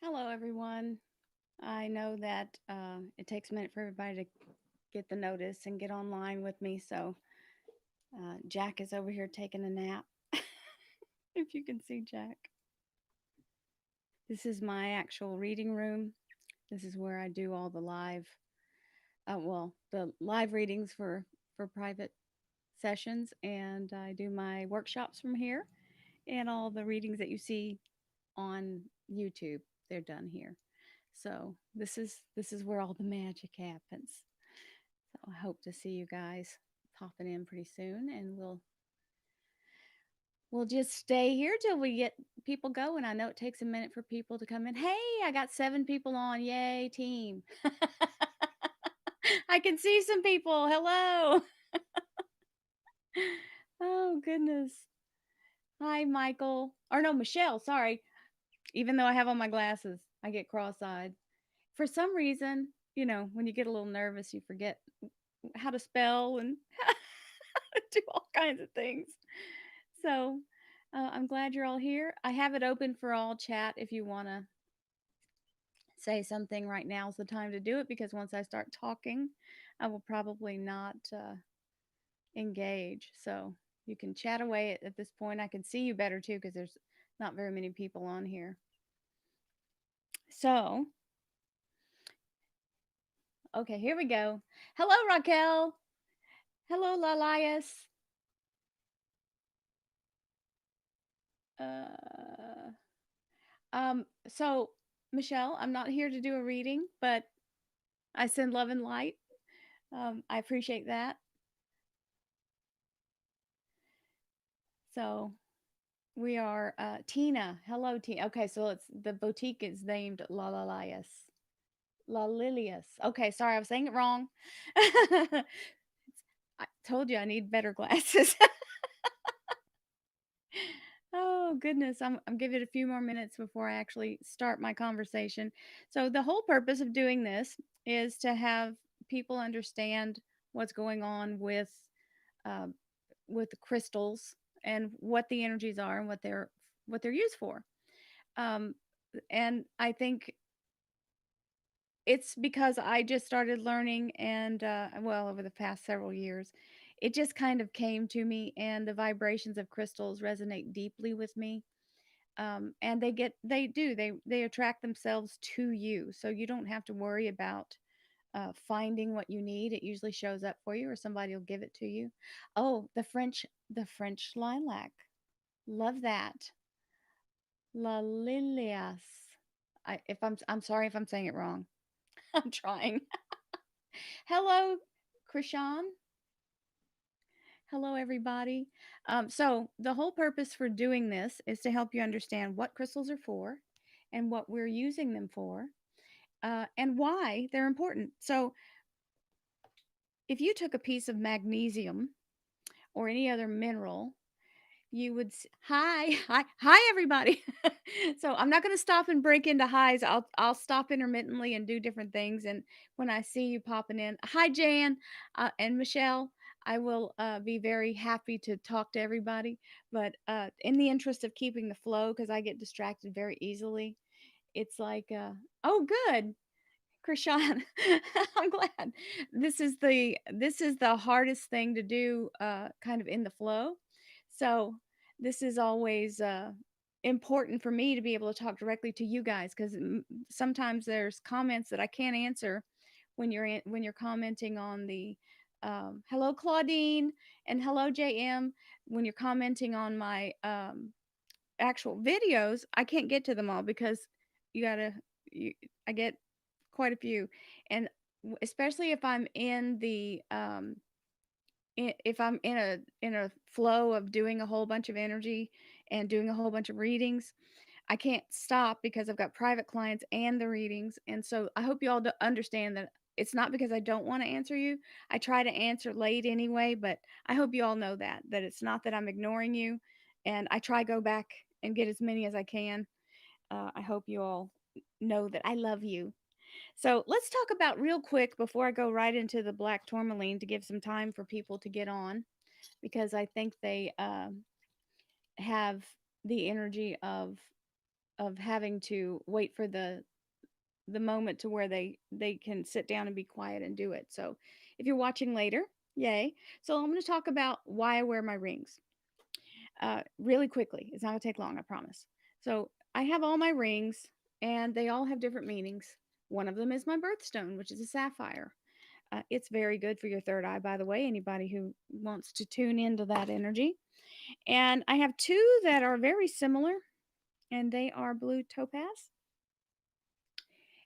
Hello, everyone. I know that it takes a minute for everybody to get the notice and get online with me. So Jack is over here taking a nap. If you can see Jack, this is my actual reading room. This is where I do all the the live readings for private sessions, and I do my workshops from here. And all the readings that you see on YouTube, they're done here. So this is where all the magic happens. So I hope to see you guys popping in pretty soon, and we'll just stay here till we get people going. I know it takes a minute for people to come in. Hey, I got 7 people on. Yay, team. I can see some people. Hello. Oh, goodness. Hi, Michael. Or no, Michelle. Sorry. Even though I have on my glasses, I get cross eyed. For some reason, when you get a little nervous, you forget how to spell and do all kinds of things. So I'm glad you're all here. I have it open for all chat if you want to say something. Right now is the time to do it because once I start talking, I will probably not engage. So you can chat away at this point. I can see you better too because there's not very many people on here. So, okay, here we go. Hello, Raquel. Hello, Lalias. Uh, so Michelle, I'm not here to do a reading, but I send love and light. I appreciate that. So we are Tina. Hello, Tina. Okay, so it's the boutique is named La Lilias. La Lilias. Okay, sorry, I was saying it wrong. I told you I need better glasses. Oh goodness, I'm giving it a few more minutes before I actually start my conversation. So the whole purpose of doing this is to have people understand what's going on uh, with the crystals and what the energies are and what they're used for. Um, and I think it's because I just started learning, and well, over the past several years, it just kind of came to me, and the vibrations of crystals resonate deeply with me. And they attract themselves to you, so you don't have to worry about finding what you need. It usually shows up for you, or somebody will give it to you. Oh, the French lilac, love that. La lilias. I'm sorry if I'm saying it wrong. I'm trying. Hello, Krishan. Hello, everybody. So the whole purpose for doing this is to help you understand what crystals are for, and what we're using them for, and why they're important. So if you took a piece of magnesium or any other mineral, you would hi everybody. So I'm not going to stop and break into highs. I'll stop intermittently and do different things, and when I see you popping in, hi Jan, and Michelle, I will be very happy to talk to everybody, but in the interest of keeping the flow, because I get distracted very easily, it's like oh good, Krishan. I'm glad. This is the hardest thing to do, kind of in the flow. So this is always important for me to be able to talk directly to you guys, because sometimes there's comments that I can't answer when you're commenting on the hello Claudine and hello JM. When you're commenting on my actual videos, I can't get to them all because you gotta you, I get quite a few, and especially if I'm in the if I'm in a flow of doing a whole bunch of energy and doing a whole bunch of readings, I can't stop because I've got private clients and the readings. And so I hope you all understand that it's not because I don't want to answer you. I try to answer late anyway, but I hope you all know that it's not that I'm ignoring you, and I try go back and get as many as I can. I hope you all know that I love you. So let's talk about real quick before I go right into the black tourmaline, to give some time for people to get on, because I think they have the energy of of having to wait for the moment to where they can sit down and be quiet and do it. So if you're watching later, yay. So I'm going to talk about why I wear my rings really quickly. It's not going to take long, I promise. So I have all my rings, and they all have different meanings. One of them is my birthstone, which is a sapphire. It's very good for your third eye, by the way, anybody who wants to tune into that energy. And I have two that are very similar, and they are blue topaz.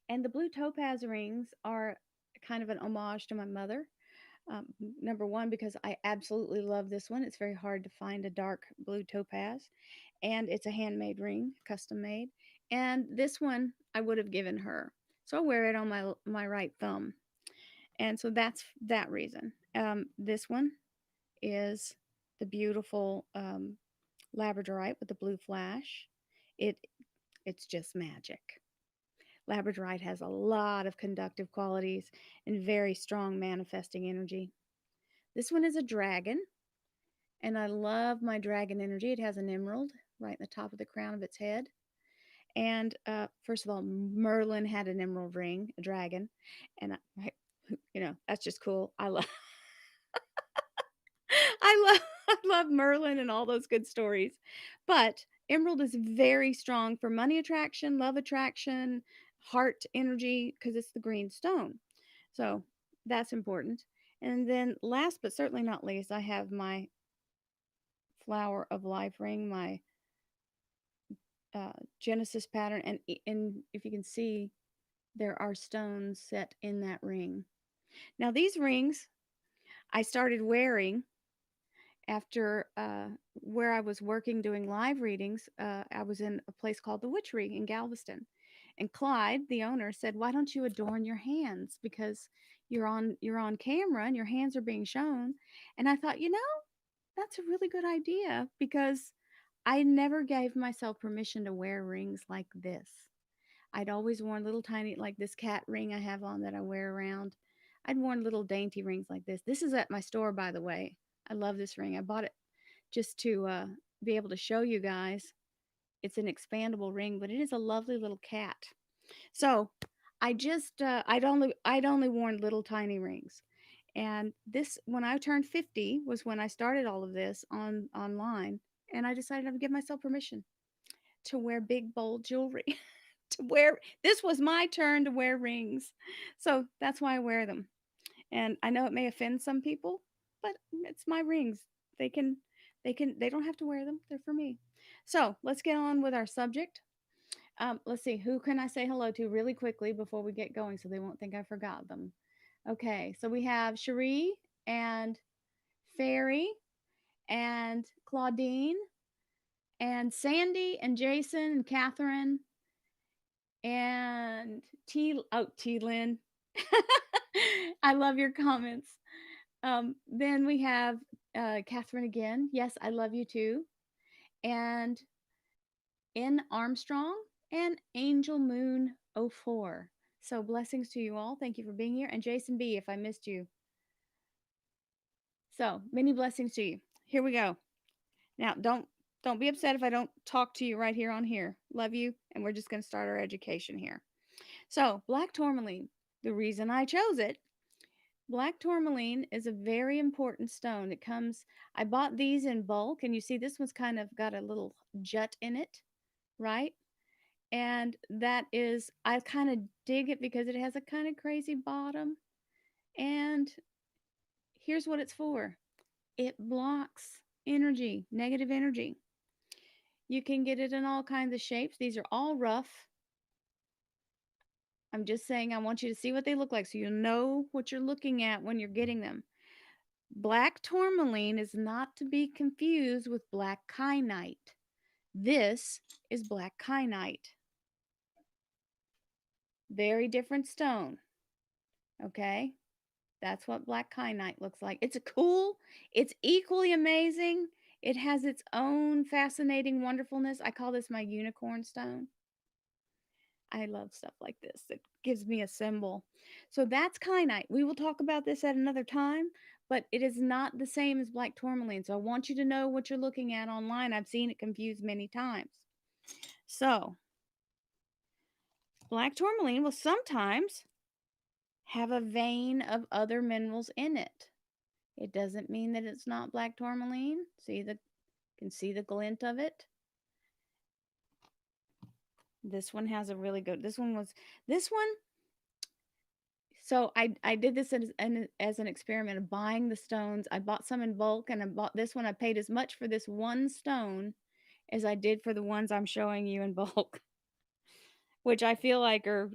And the blue topaz rings are kind of an homage to my mother. Number one, because I absolutely love this one. It's very hard to find a dark blue topaz, and it's a handmade ring, custom made. And this one I would have given her, so I wear it on my right thumb, and so that's that reason. This one is the beautiful labradorite with the blue flash. It it's just magic. Labradorite has a lot of conductive qualities and very strong manifesting energy. This one is a dragon, and I love my dragon energy. It has an emerald right in the top of the crown of its head. And first of all, Merlin had an emerald ring, a dragon, and that's just cool. I love, I love, I love Merlin and all those good stories. But emerald is very strong for money attraction, love attraction, heart energy because it's the green stone. So that's important. And then last but certainly not least, I have my flower of life ring, my Genesis pattern, and if you can see, there are stones set in that ring. Now these rings I started wearing after where I was working doing live readings. I was in a place called the Witchery in Galveston, and Clyde, the owner, said, "Why don't you adorn your hands because you're on camera and your hands are being shown?" And I thought, that's a really good idea because I never gave myself permission to wear rings like this. I'd always worn little tiny, like this cat ring I have on that I wear around. I'd worn little dainty rings like this. This is at my store, by the way. I love this ring. I bought it just to be able to show you guys. It's an expandable ring, but it is a lovely little cat. So I just I'd only worn little tiny rings, and this when I turned 50 was when I started all of this online, and I decided I would give myself permission to wear big bold jewelry. To wear this was my turn to wear rings, so that's why I wear them. And I know it may offend some people, but it's my rings. They don't have to wear them. They're for me. So let's get on with our subject. Let's see, who can I say hello to really quickly before we get going so they won't think I forgot them? Okay, so we have Cherie and Fairy and Claudine and Sandy and Jason and Catherine and T Lynn. I love your comments. Then we have Catherine again. Yes, I love you too. And N Armstrong and Angel Moon 04. So blessings to you all. Thank you for being here. And Jason B, if I missed you. So many blessings to you. Here we go. Now don't be upset if I don't talk to you right here on here. Love you, and we're just going to start our education here. So black tourmaline. The reason I chose it, black tourmaline is a very important stone. It comes, I bought these in bulk, and you see this one's kind of got a little jut in it, right? And that is, I kind of dig it because it has a kind of crazy bottom. And here's what it's for, it blocks energy, negative energy. You can get it in all kinds of shapes. These are all rough. I'm just saying, I want you to see what they look like so you know what you're looking at when you're getting them. Black tourmaline is not to be confused with black kyanite. This is black kyanite. Very different stone. Okay? That's what black kyanite looks like. It's it's equally amazing. It has its own fascinating wonderfulness. I call this my unicorn stone. I love stuff like this. It gives me a symbol. So that's kyanite. We will talk about this at another time, but it is not the same as black tourmaline. So I want you to know what you're looking at online. I've seen it confused many times. So Black tourmaline will sometimes have a vein of other minerals in it. It doesn't mean that it's not black tourmaline. Can see the glint of it. This one has a really good. This one. So I did this as an experiment of buying the stones. I bought some in bulk, and I bought this one. I paid as much for this one stone as I did for the ones I'm showing you in bulk, which I feel like are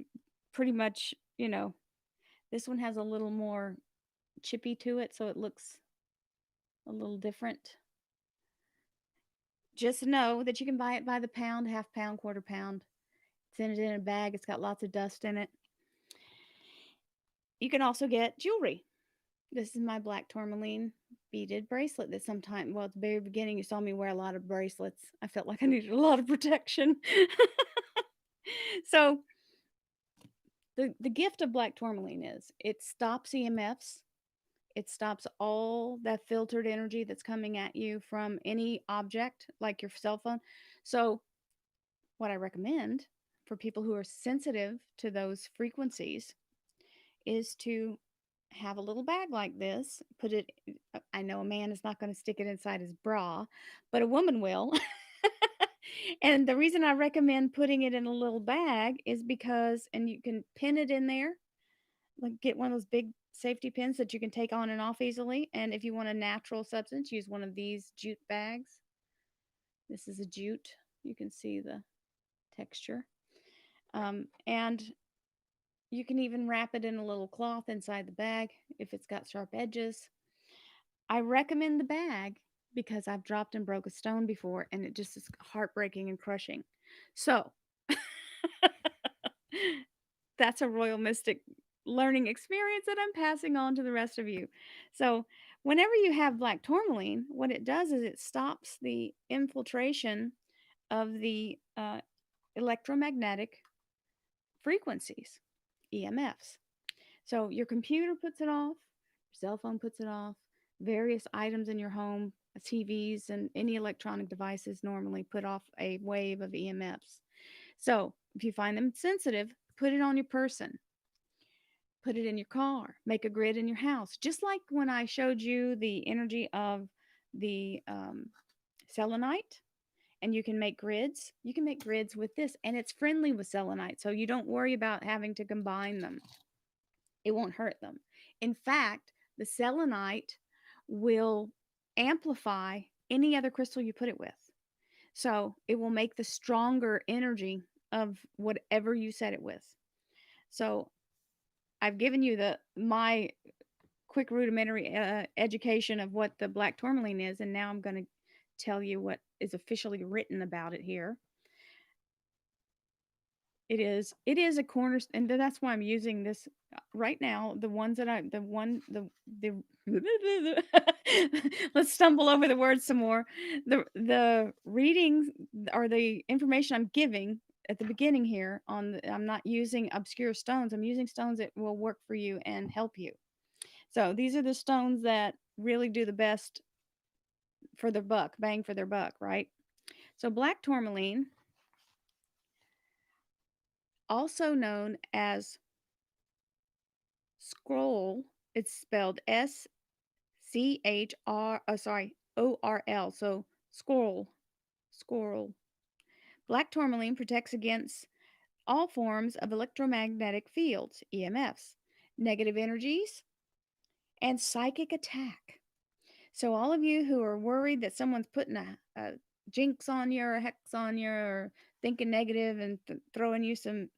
pretty much, this one has a little more chippy to it, so it looks a little different. Just know that you can buy it by the pound, half pound, quarter pound. Send it in a bag. It's got lots of dust in it. You can also get jewelry. This is my black tourmaline beaded bracelet that well, at the very beginning, you saw me wear a lot of bracelets. I felt like I needed a lot of protection. So the gift of black tourmaline is it stops EMFs. It stops all that filtered energy that's coming at you from any object like your cell phone. So what I recommend for people who are sensitive to those frequencies is to have a little bag like this. I know a man is not going to stick it inside his bra, but a woman will. And the reason I recommend putting it in a little bag is because, and you can pin it in there, like get one of those big safety pins that you can take on and off easily. And if you want a natural substance, use one of these jute bags. This is a jute. You can see the texture. And you can even wrap it in a little cloth inside the bag if it's got sharp edges. I recommend the bag because I've dropped and broke a stone before, and it just is heartbreaking and crushing. So that's a Royal Mystic learning experience that I'm passing on to the rest of you. So whenever you have black tourmaline, what it does is it stops the infiltration of the electromagnetic frequencies, EMFs. So your computer puts it off, your cell phone puts it off, various items in your home, TVs, and any electronic devices normally put off a wave of EMFs. So if you find them sensitive, put it on your person, put it in your car, make a grid in your house. Just like when I showed you the energy of the selenite, and you can make grids. You can make grids with this, and it's friendly with selenite, so you don't worry about having to combine them. It won't hurt them. In fact, the selenite will amplify any other crystal you put it with. So it will make the stronger energy of whatever you set it with. So I've given you my quick rudimentary education of what the black tourmaline is, and now I'm going to tell you what is officially written about it here. It is a corner, and that's why I'm using this right now. The ones that let's stumble over the words some more. The readings or the information I'm giving at the beginning here I'm not using obscure stones. I'm using stones that will work for you and help you. So these are the stones that really do the best for their buck, bang for their buck, right? So black tourmaline, also known as scroll, it's spelled SCHR, so squirrel. Black tourmaline protects against all forms of electromagnetic fields, EMFs, negative energies, and psychic attack. So all of you who are worried that someone's putting a jinx on you or a hex on you or thinking negative and throwing you some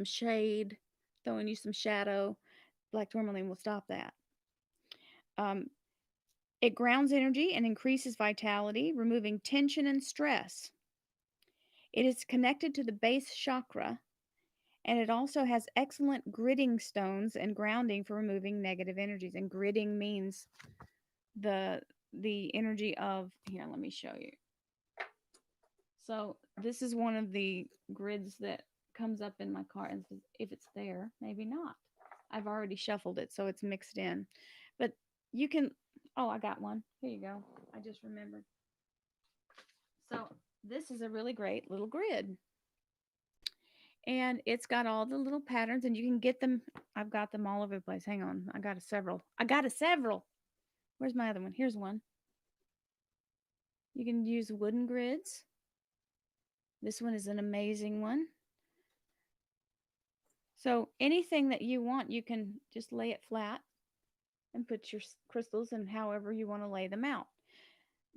shade, throwing you some shadow, black tourmaline will stop that. It grounds energy and increases vitality, removing tension and stress. It is connected to the base chakra, and it also has excellent gridding stones and grounding for removing negative energies. And gridding means the energy of, here, let me show you. So this is one of the grids that comes up in my car, and if it's there, maybe not. I've already shuffled it, so it's mixed in. But you can, oh, I got one. Here you go. I just remembered. So this is a really great little grid. And it's got all the little patterns, and you can get them. I've got them all over the place. Hang on. I got a several. I got a several. Where's my other one? Here's one. You can use wooden grids. This one is an amazing one. So anything that you want, you can just lay it flat and put your crystals in however you want to lay them out.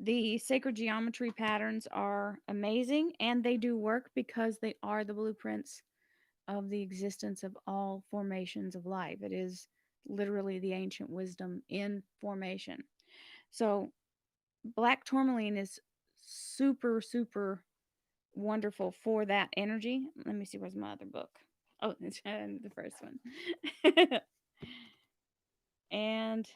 The sacred geometry patterns are amazing, and they do work because they are the blueprints of the existence of all formations of life. It is literally the ancient wisdom in formation. So black tourmaline is super, super wonderful for that energy. Let me see, where's my other book? Oh, it's the first one. And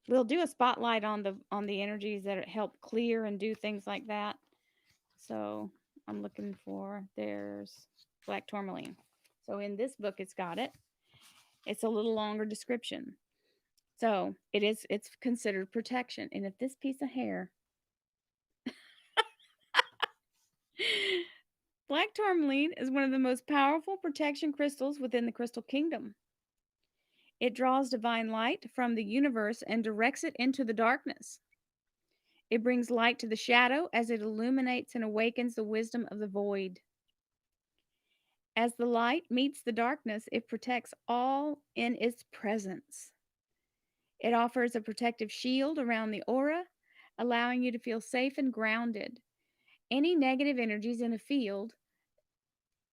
we'll do a spotlight on the energies that help clear and do things like that. So I'm looking for, there's black tourmaline. So in this book, it's got it. It's a little longer description. So it's considered protection. And if this piece of hair, black tourmaline is one of the most powerful protection crystals within the crystal kingdom. It draws divine light from the universe and directs it into the darkness. It brings light to the shadow as it illuminates and awakens the wisdom of the void. As the light meets the darkness, it protects all in its presence. It offers a protective shield around the aura, allowing you to feel safe and grounded. Any negative energies in a field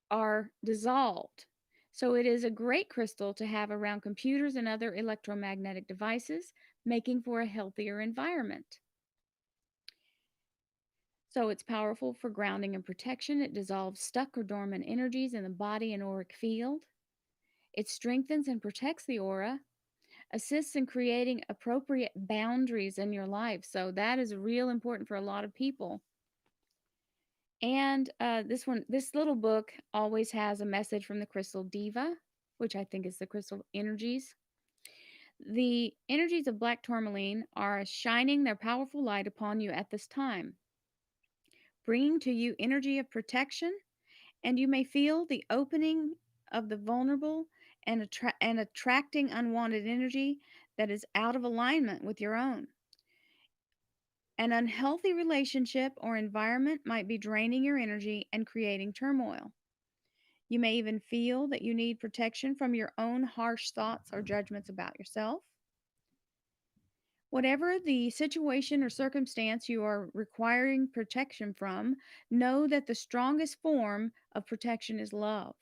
are dissolved. So it is a great crystal to have around computers and other electromagnetic devices, making for a healthier environment. So it's powerful for grounding and protection. It dissolves stuck or dormant energies in the body and auric field. It strengthens and protects the aura, assists in creating appropriate boundaries in your life. So that is real important for a lot of people. And this little book always has a message from the crystal diva, which I think is the crystal energies. The energies of black tourmaline are shining their powerful light upon you at this time, bringing to you energy of protection, and you may feel the opening of the vulnerable and attracting unwanted energy that is out of alignment with your own. An unhealthy relationship or environment might be draining your energy and creating turmoil. You may even feel that you need protection from your own harsh thoughts or judgments about yourself. Whatever the situation or circumstance you are requiring protection from, know that the strongest form of protection is love.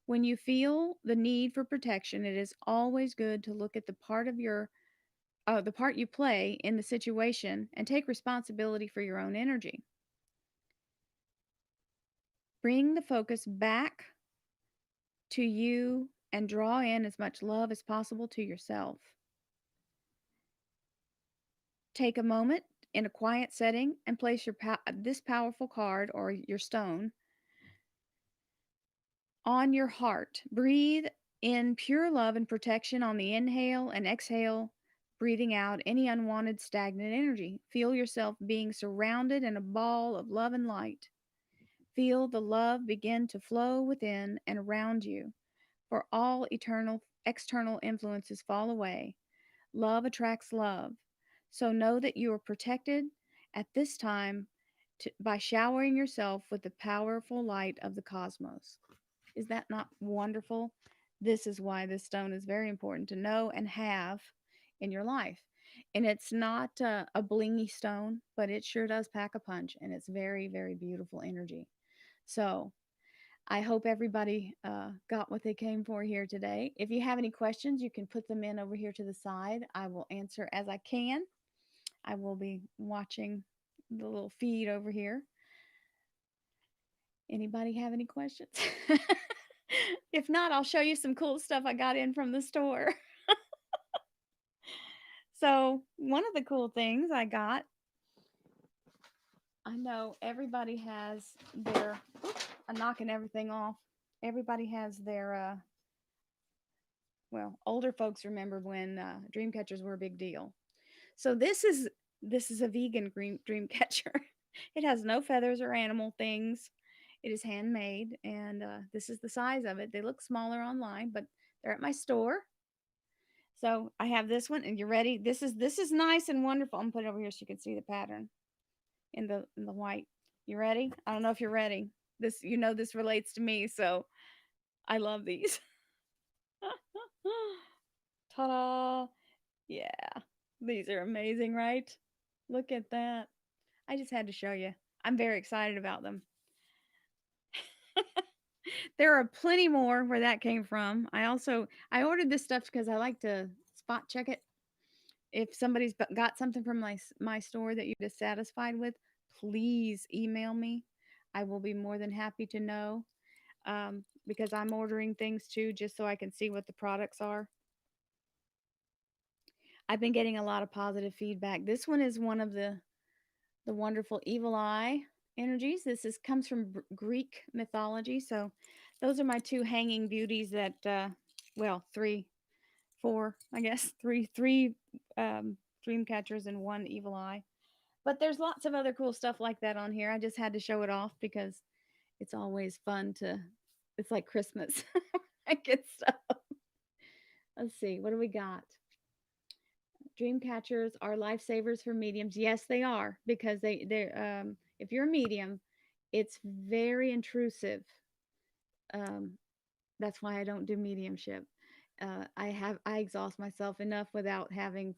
When you feel the need for protection, it is always good to look at the part you play in the situation and take responsibility for your own energy. Bring the focus back to you and draw in as much love as possible to yourself. Take a moment in a quiet setting and place this powerful card or your stone on your heart. Breathe in pure love and protection on the inhale and exhale, breathing out any unwanted stagnant energy. Feel yourself being surrounded in a ball of love and light. Feel the love begin to flow within and around you, for all eternal external influences fall away. Love attracts love. So know that you are protected at this time by showering yourself with the powerful light of the cosmos. Is that not wonderful? This is why this stone is very important to know and have in your life. And it's not a blingy stone, but it sure does pack a punch, and it's very, very beautiful energy. So I hope everybody got what they came for here today. If you have any questions, you can put them in over here to the side. I will answer as I can. I will be watching the little feed over here. Anybody have any questions? If not, I'll show you some cool stuff I got in from the store. So, one of the cool things I got, I know everybody has their, I'm knocking everything off. Everybody has their, well, older folks remember when dream catchers were a big deal. So this is a vegan dream catcher. It has no feathers or animal things. It is handmade, and this is the size of it. They look smaller online, but they're at my store. So I have this one, and you're ready. This is nice and wonderful. I'm gonna put it over here so you can see the pattern in the white. You ready? I don't know if you're ready. This this relates to me, so I love these. Ta-da! Yeah, these are amazing, right? Look at that. I just had to show you. I'm very excited about them. There are plenty more where that came from. I ordered this stuff because I like to spot check it. If somebody's got something from my store that you're dissatisfied with, please email me. I will be more than happy to know, because I'm ordering things too, just so I can see what the products are. I've been getting a lot of positive feedback. This one is one of the wonderful evil eye energies. This is comes from Greek mythology. So those are my two hanging beauties that well, three, four, I guess, three dream catchers and one evil eye. But there's lots of other cool stuff like that on here. I just had to show it off because it's always fun to it's like Christmas. I get stuff. Let's see, what do we got? Dream catchers are lifesavers for mediums. Yes, they are, because they're if you're a medium, it's very intrusive. Um, that's why I don't do mediumship. I exhaust myself enough without having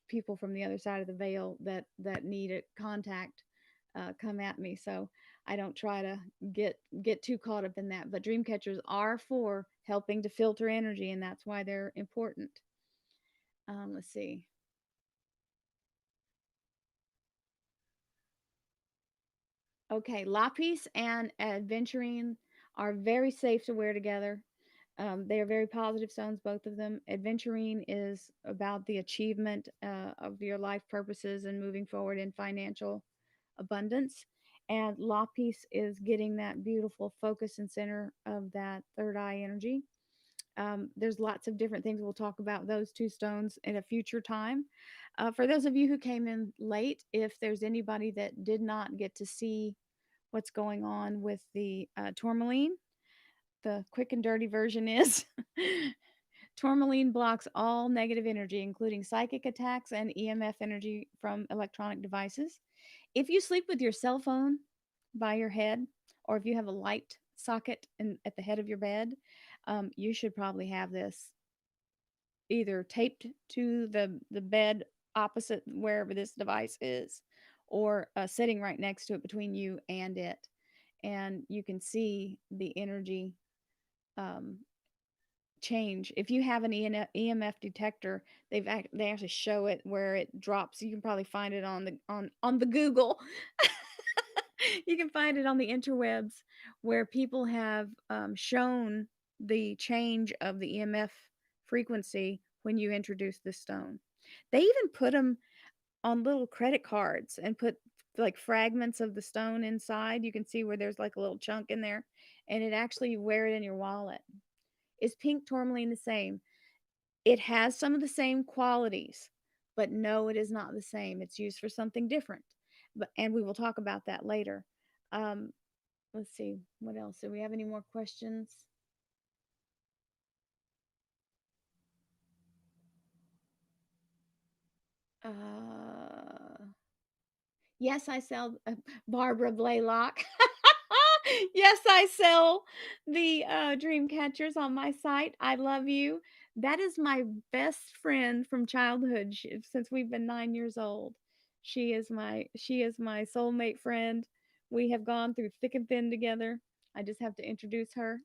people from the other side of the veil that need a contact come at me. So I don't try to get too caught up in that. But dream catchers are for helping to filter energy, and that's why they're important. Let's see. Okay, lapis and aventurine are very safe to wear together. They are very positive stones, both of them. Aventurine is about the achievement of your life purposes and moving forward in financial abundance. And lapis is getting that beautiful focus and center of that third eye energy. There's lots of different things. We'll talk about those two stones in a future time. For those of you who came in late, if there's anybody that did not get to see what's going on with the tourmaline, the quick and dirty version is tourmaline blocks all negative energy, including psychic attacks and EMF energy from electronic devices. If you sleep with your cell phone by your head, or if you have a light socket at the head of your bed, you should probably have this either taped to the bed opposite wherever this device is, or sitting right next to it between you and it, and you can see the energy um, change. If you have an EMF detector, they actually show it where it drops. You can probably find it on the Google. You can find it on the interwebs where people have shown the change of the EMF frequency when you introduce the stone. They even put them on little credit cards and put like fragments of the stone inside. You can see where there's like a little chunk in there, and it actually you wear it in your wallet. Is pink tourmaline the same? It has some of the same qualities, but no, it is not the same. It's used for something different. And we will talk about that later. Um, let's see what else. Do we have any more questions? Uh, yes, I sell Barbara Blaylock. Yes, I sell the dream catchers on my site. I love you. That is my best friend from childhood since we've been 9 years old. She is my soulmate friend. We have gone through thick and thin together. I just have to introduce her.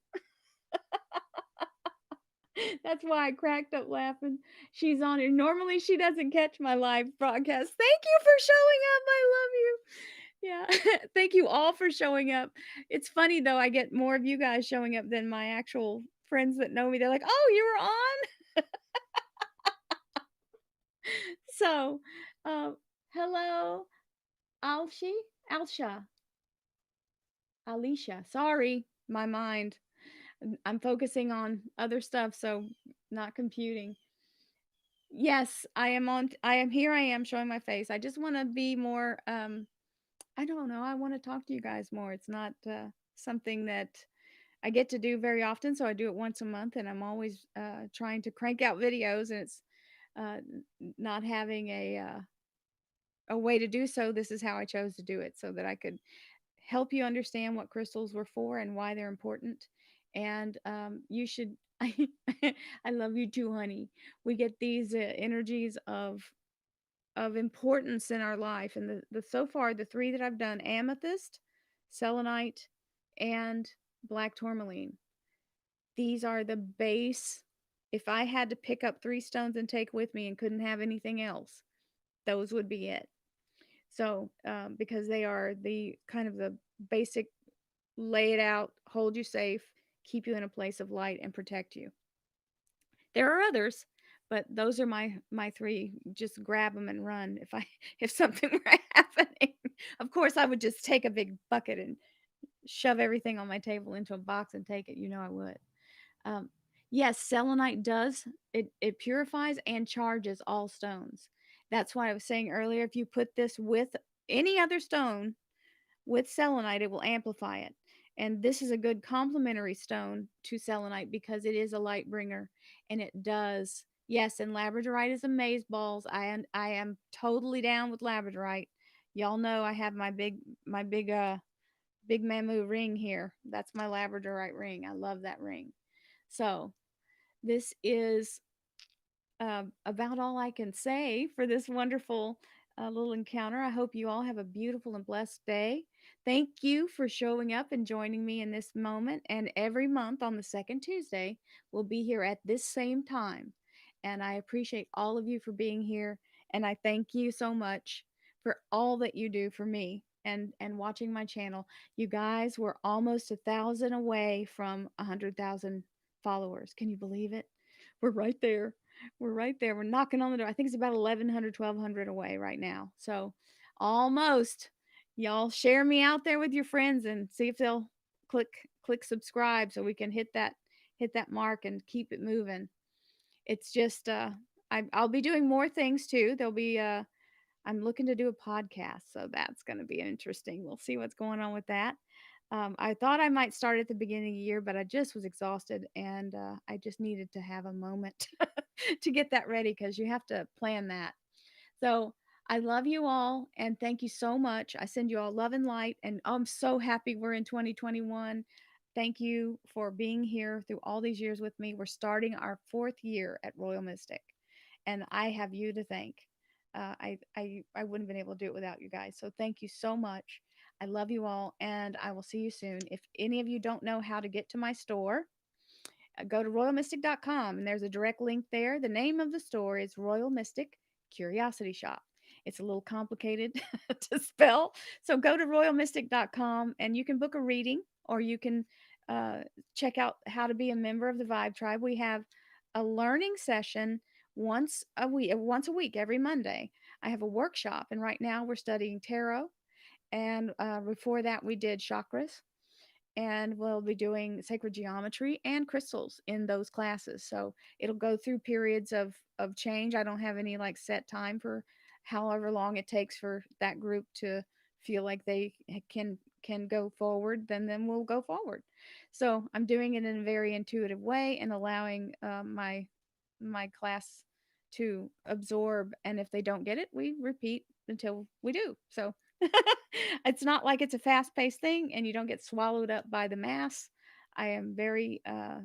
That's why I cracked up laughing. She's on it. Normally, she doesn't catch my live broadcast. Thank you for showing up. I love you. Yeah. Thank you all for showing up. It's funny though, I get more of you guys showing up than my actual friends that know me. They're like, "Oh, you were on?" So, hello, Alshi, Alsha, Alicia. Sorry, my mind. I'm focusing on other stuff, so not computing. Yes, I am on. I am here. I am showing my face. I just want to be more I don't know. I want to talk to you guys more. It's not something that I get to do very often, so I do it once a month, and I'm always trying to crank out videos, and it's not having a way to do so. This is how I chose to do it, so that I could help you understand what crystals were for and why they're important. And you should. I love you too, honey. We get these energies of importance in our life, and the so far the three that I've done: amethyst, selenite, and black tourmaline. These are the base. If I had to pick up three stones and take with me and couldn't have anything else, those would be it. So, because they are the kind of the basic, lay it out, hold you safe, keep you in a place of light, and protect you. There are others, but those are my three. Just grab them and run if I if something were happening. Of course, I would just take a big bucket and shove everything on my table into a box and take it. You know I would. Um, yes, selenite does. It purifies and charges all stones. That's why I was saying earlier, if you put this with any other stone, with selenite, it will amplify it. And this is a good complementary stone to selenite because it is a light bringer, and it does. Yes, and labradorite is amaze balls. I am totally down with labradorite. Y'all know I have my big mamu ring here. That's my labradorite ring. I love that ring. So this is about all I can say for this wonderful little encounter. I hope you all have a beautiful and blessed day. Thank you for showing up and joining me in this moment. And every month on the second Tuesday, we'll be here at this same time. And I appreciate all of you for being here. And I thank you so much for all that you do for me and watching my channel. You guys, we're almost 1,000 away from 100,000 followers. Can you believe it? We're right there. We're right there. We're knocking on the door. I think it's about 1,100, 1,200 away right now. So almost. Y'all share me out there with your friends and see if they'll click click subscribe so we can hit that mark and keep it moving. It's just I'll be doing more things too. There'll be I'm looking to do a podcast, so that's going to be interesting. We'll see what's going on with that. I thought I might start at the beginning of the year, but I just was exhausted and I just needed to have a moment to get that ready because you have to plan that. So I love you all and thank you so much. I send you all love and light, and I'm so happy we're in 2021. Thank you for being here through all these years with me. We're starting our fourth year at Royal Mystic, and I have you to thank. I wouldn't have been able to do it without you guys. So thank you so much. I love you all, and I will see you soon. If any of you don't know how to get to my store, go to royalmystic.com, and there's a direct link there. The name of the store is Royal Mystic Curiosity Shop. It's a little complicated to spell. So go to royalmystic.com and you can book a reading, or you can uh, check out how to be a member of the Vibe Tribe. We have a learning session once a week, every Monday. I have a workshop, and right now we're studying tarot. And before that, we did chakras, and we'll be doing sacred geometry and crystals in those classes. So it'll go through periods of change. I don't have any like set time for however long it takes for that group to feel like they can go forward, then we'll go forward. So I'm doing it in a very intuitive way and allowing my class to absorb, and if they don't get it, we repeat until we do. So it's not like it's a fast-paced thing and you don't get swallowed up by the mass. I am very a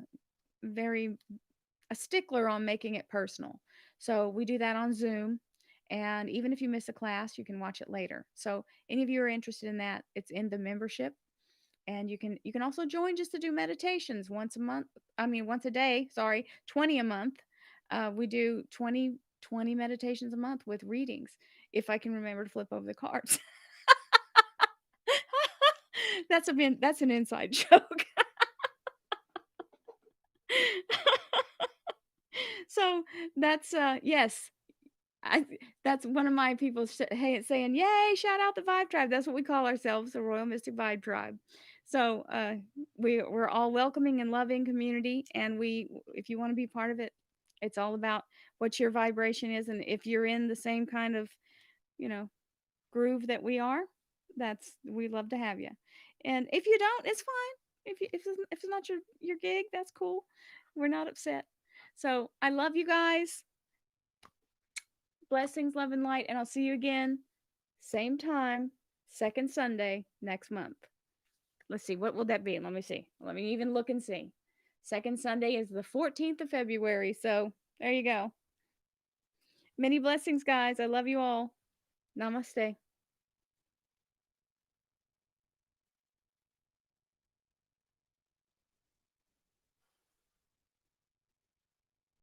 stickler on making it personal. So we do that on Zoom, and even if you miss a class, you can watch it later. So any of you are interested in that, it's in the membership, and you can also join just to do meditations once a month. I mean, once a day, sorry, 20 a month. We do 20 meditations a month with readings if I can remember to flip over the cards. That's an inside joke. So that's yes, I that's one of my people hey saying, "Yay, shout out the Vibe Tribe." That's what we call ourselves, the Royal Mystic Vibe Tribe. So we're all welcoming and loving community, and we if you want to be part of it, it's all about what your vibration is, and if you're in the same kind of, you know, groove that we are, That's we love to have you. And if you don't, it's fine. If it's not your gig, that's cool. We're not upset. So I love you guys. Blessings, love, and light, and I'll see you again, same time, second Sunday next month. Let's see, what will that be? Let me see. Let me even look and see. Second Sunday is the 14th of February. So there you go. Many blessings, guys. I love you all. Namaste.